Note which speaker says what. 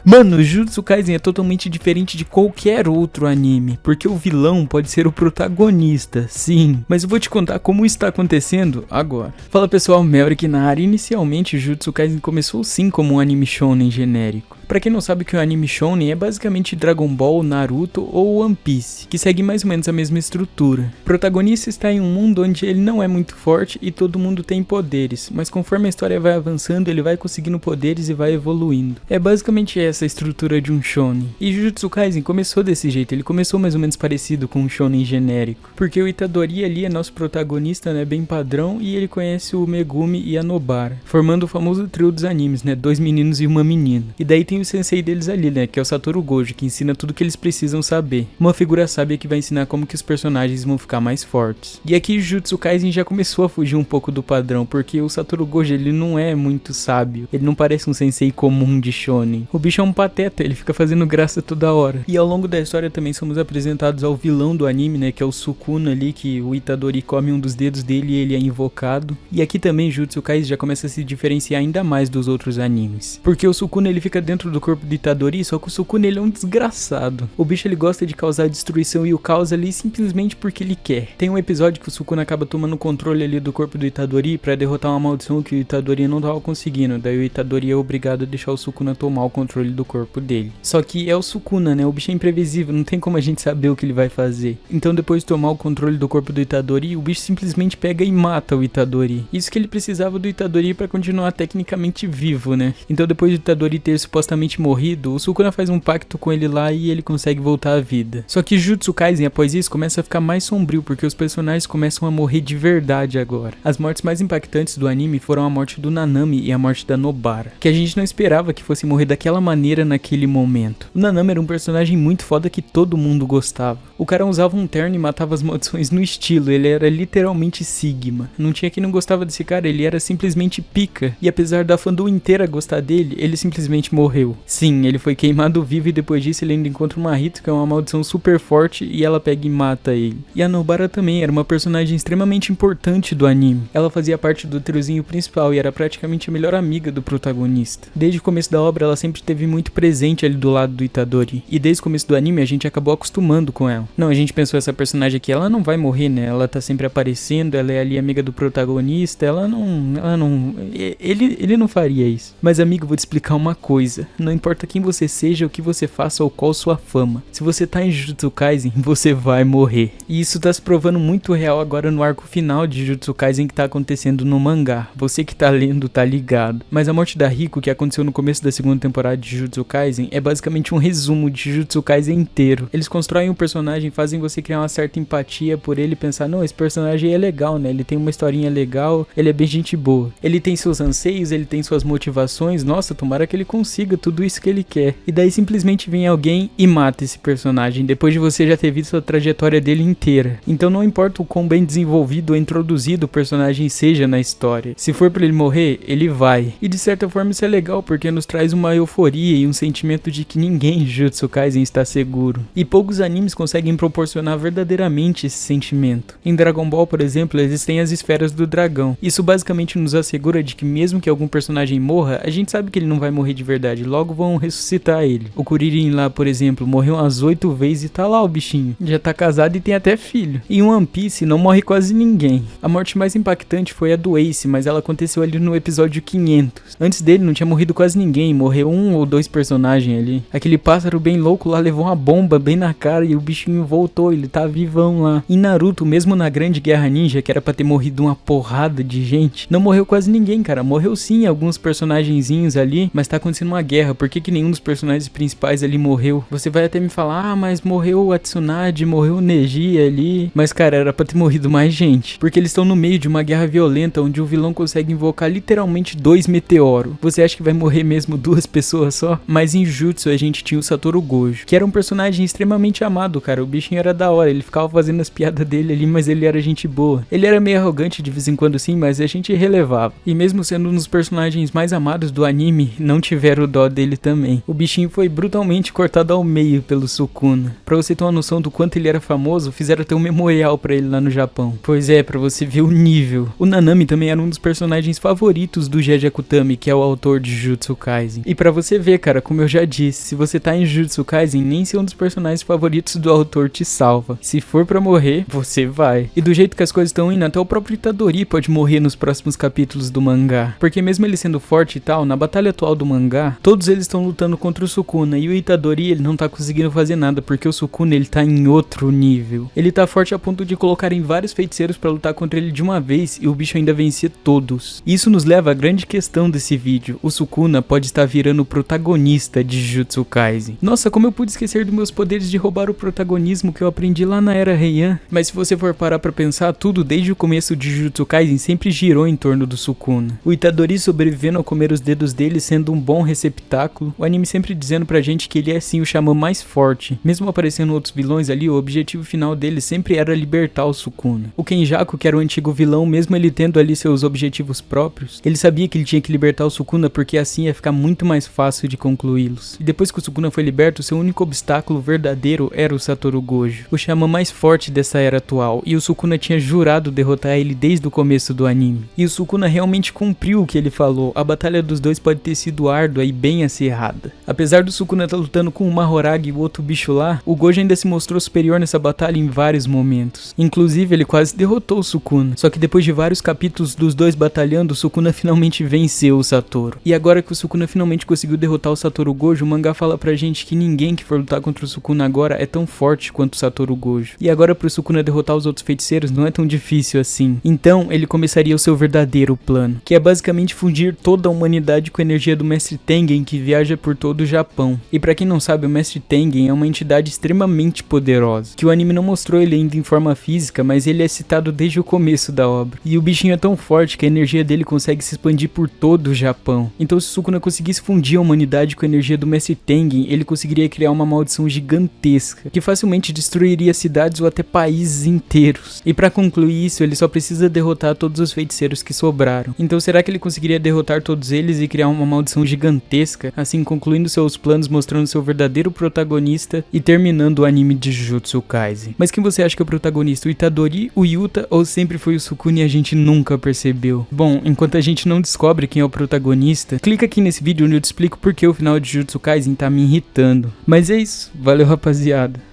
Speaker 1: Mano, Jujutsu Kaisen é totalmente diferente de qualquer outro anime, porque o vilão pode ser o protagonista, sim, mas eu vou te contar como isso está acontecendo agora. Fala pessoal, Melrick na área. Inicialmente Jujutsu Kaisen começou sim como um anime shonen genérico. Pra quem não sabe, que o anime shonen é basicamente Dragon Ball, Naruto ou One Piece, que segue mais ou menos a mesma estrutura. O protagonista está em um mundo onde ele não é muito forte e todo mundo tem poderes, mas conforme a história vai avançando, ele vai conseguindo poderes e vai evoluindo. É basicamente essa a estrutura de um shonen. E Jujutsu Kaisen começou desse jeito, ele começou mais ou menos parecido com um shonen genérico, porque o Itadori ali é nosso protagonista, né, bem padrão, e ele conhece o Megumi e a Nobara, formando o famoso trio dos animes, né, 2 meninos e uma menina. E daí tem o sensei deles ali, né, que é o Satoru Gojo, que ensina tudo que eles precisam saber. Uma figura sábia que vai ensinar como que os personagens vão ficar mais fortes. E aqui Jujutsu Kaisen já começou a fugir um pouco do padrão, porque o Satoru Gojo, ele não é muito sábio, ele não parece um sensei comum de shonen. O bicho é um pateta, ele fica fazendo graça toda hora. E ao longo da história também somos apresentados ao vilão do anime, né, que é o Sukuna ali, que o Itadori come um dos dedos dele e ele é invocado. E aqui também Jujutsu Kaisen já começa a se diferenciar ainda mais dos outros animes, porque o Sukuna ele fica dentro do corpo do Itadori, só que o Sukuna ele é um desgraçado. O bicho ele gosta de causar destruição e o causa ali simplesmente porque ele quer. Tem um episódio que o Sukuna acaba tomando o controle ali do corpo do Itadori pra derrotar uma maldição que o Itadori não tava conseguindo. Daí o Itadori é obrigado a deixar o Sukuna tomar o controle do corpo dele. Só que é o Sukuna, né? O bicho é imprevisível, não tem como a gente saber o que ele vai fazer. Então depois de tomar o controle do corpo do Itadori, o bicho simplesmente pega e mata o Itadori. Isso que ele precisava do Itadori pra continuar tecnicamente vivo, né? Então depois do Itadori ter supostamente morrido, o Sukuna faz um pacto com ele lá e ele consegue voltar à vida. Só que Jujutsu Kaisen após isso começa a ficar mais sombrio, porque os personagens começam a morrer de verdade agora. As mortes mais impactantes do anime foram a morte do Nanami e a morte da Nobara, que a gente não esperava que fosse morrer daquela maneira naquele momento. O Nanami era um personagem muito foda que todo mundo gostava. O cara usava um terno e matava as maldições no estilo, ele era literalmente Sigma. Não tinha quem não gostava desse cara, ele era simplesmente pica. E apesar da fandom inteira gostar dele, ele simplesmente morreu. Sim, ele foi queimado vivo e depois disso ele ainda encontra uma Rito, que é uma maldição super forte, e ela pega e mata ele. E a Nobara também era uma personagem extremamente importante do anime. Ela fazia parte do triozinho principal e era praticamente a melhor amiga do protagonista. Desde o começo da obra ela sempre esteve muito presente ali do lado do Itadori. E desde o começo do anime a gente acabou acostumando com ela. Não, a gente pensou, essa personagem aqui, ela não vai morrer, né? Ela tá sempre aparecendo, ela é ali amiga do protagonista, ele não faria isso. Mas amigo, vou te explicar uma coisa. Não importa quem você seja, o que você faça ou qual sua fama. Se você tá em Jujutsu Kaisen, você vai morrer. E isso tá se provando muito real agora no arco final de Jujutsu Kaisen que tá acontecendo no mangá. Você que tá lendo tá ligado. Mas a morte da Riko, que aconteceu no começo da segunda temporada de Jujutsu Kaisen, é basicamente um resumo de Jujutsu Kaisen inteiro. Eles constroem um personagem, fazem você criar uma certa empatia por ele, pensar, não, esse personagem é legal, né? Ele tem uma historinha legal, ele é bem gente boa. Ele tem seus anseios, ele tem suas motivações, nossa, tomara que ele consiga tudo isso que ele quer. E daí simplesmente vem alguém e mata esse personagem, depois de você já ter visto a trajetória dele inteira. Então não importa o quão bem desenvolvido ou introduzido o personagem seja na história, se for pra ele morrer, ele vai. E de certa forma isso é legal, porque nos traz uma euforia e um sentimento de que ninguém em Jujutsu Kaisen está seguro. E poucos animes conseguem proporcionar verdadeiramente esse sentimento. Em Dragon Ball, por exemplo, existem as esferas do dragão. Isso basicamente nos assegura de que mesmo que algum personagem morra, a gente sabe que ele não vai morrer de verdade, logo vão ressuscitar ele. O Kuririn lá, por exemplo, morreu umas 8 vezes e tá lá o bichinho. Já tá casado e tem até filho. Em One Piece não morre quase ninguém. A morte mais impactante foi a do Ace, mas ela aconteceu ali no episódio 500. Antes dele não tinha morrido quase ninguém, morreu 1 ou 2 personagens ali. Aquele pássaro bem louco lá levou uma bomba bem na cara e o bichinho voltou, ele tá vivão lá. Em Naruto, mesmo na Grande Guerra Ninja, que era pra ter morrido uma porrada de gente, não morreu quase ninguém, cara. Morreu sim alguns personagenzinhos ali, mas tá acontecendo uma guerra. Por que nenhum dos personagens principais ali morreu? Você vai até me falar, mas morreu a Tsunade, morreu o Neji ali. Mas cara, era pra ter morrido mais gente, porque eles estão no meio de uma guerra violenta, onde o vilão consegue invocar literalmente 2 meteoros. Você acha que vai morrer mesmo 2 pessoas só? Mas em Jutsu a gente tinha o Satoru Gojo, que era um personagem extremamente amado, cara. O bichinho era da hora, ele ficava fazendo as piadas dele ali, mas ele era gente boa. Ele era meio arrogante de vez em quando sim, mas a gente relevava. E mesmo sendo um dos personagens mais amados do anime, não tiveram dó avó dele também. O bichinho foi brutalmente cortado ao meio pelo Sukuna. Pra você ter uma noção do quanto ele era famoso, fizeram até um memorial pra ele lá no Japão. Pois é, pra você ver o nível. O Nanami também era um dos personagens favoritos do Geiji Akutami, que é o autor de Jujutsu Kaisen. E pra você ver, cara, como eu já disse, se você tá em Jujutsu Kaisen, nem ser um dos personagens favoritos do autor te salva. Se for pra morrer, você vai. E do jeito que as coisas estão indo, até o próprio Itadori pode morrer nos próximos capítulos do mangá. Porque mesmo ele sendo forte e tal, na batalha atual do mangá, todos eles estão lutando contra o Sukuna. E o Itadori, ele não tá conseguindo fazer nada, porque o Sukuna, ele tá em outro nível. Ele tá forte a ponto de colocarem vários feiticeiros pra lutar contra ele de uma vez e o bicho ainda vencer todos. Isso nos leva à grande questão desse vídeo. O Sukuna pode estar virando o protagonista de Jujutsu Kaisen. Nossa, como eu pude esquecer dos meus poderes de roubar o protagonismo que eu aprendi lá na Era Heian. Mas se você for parar pra pensar, tudo desde o começo de Jujutsu Kaisen sempre girou em torno do Sukuna. O Itadori sobrevivendo ao comer os dedos dele sendo um bom receptáculo. O anime sempre dizendo pra gente que ele é sim o xamã mais forte. Mesmo aparecendo outros vilões ali, o objetivo final dele sempre era libertar o Sukuna. O Kenjaku, que era o antigo vilão, mesmo ele tendo ali seus objetivos próprios, ele sabia que ele tinha que libertar o Sukuna porque assim ia ficar muito mais fácil de concluí-los. E depois que o Sukuna foi liberto, seu único obstáculo verdadeiro era o Satoru Gojo, o xamã mais forte dessa era atual, e o Sukuna tinha jurado derrotar ele desde o começo do anime. E o Sukuna realmente cumpriu o que ele falou. A batalha dos dois pode ter sido árdua e bem acirrada. Apesar do Sukuna estar lutando com o Mahoragi e o outro bicho lá, o Gojo ainda se mostrou superior nessa batalha em vários momentos. Inclusive, ele quase derrotou o Sukuna. Só que depois de vários capítulos dos dois batalhando, o Sukuna finalmente venceu o Satoru. E agora que o Sukuna finalmente conseguiu derrotar o Satoru Gojo, o mangá fala pra gente que ninguém que for lutar contra o Sukuna agora é tão forte quanto o Satoru Gojo. E agora pro Sukuna derrotar os outros feiticeiros não é tão difícil assim. Então, ele começaria o seu verdadeiro plano, que é basicamente fundir toda a humanidade com a energia do Mestre Tengen, que viaja por todo o Japão. E pra quem não sabe, o Mestre Tengen é uma entidade extremamente poderosa, que o anime não mostrou ele ainda em forma física, mas ele é citado desde o começo da obra. E o bichinho é tão forte que a energia dele consegue se expandir por todo o Japão. Então, se o Sukuna conseguisse fundir a humanidade com a energia do Mestre Tengen, ele conseguiria criar uma maldição gigantesca, que facilmente destruiria cidades ou até países inteiros. E pra concluir isso, ele só precisa derrotar todos os feiticeiros que sobraram. Então, será que ele conseguiria derrotar todos eles e criar uma maldição gigantesca, assim concluindo seus planos, mostrando seu verdadeiro protagonista e terminando o anime de Jujutsu Kaisen? Mas quem você acha que é o protagonista? O Itadori, o Yuta ou sempre foi o Sukuna e a gente nunca percebeu? Bom, enquanto a gente não descobre quem é o protagonista, clica aqui nesse vídeo onde eu te explico por que o final de Jujutsu Kaisen tá me irritando. Mas é isso, valeu rapaziada.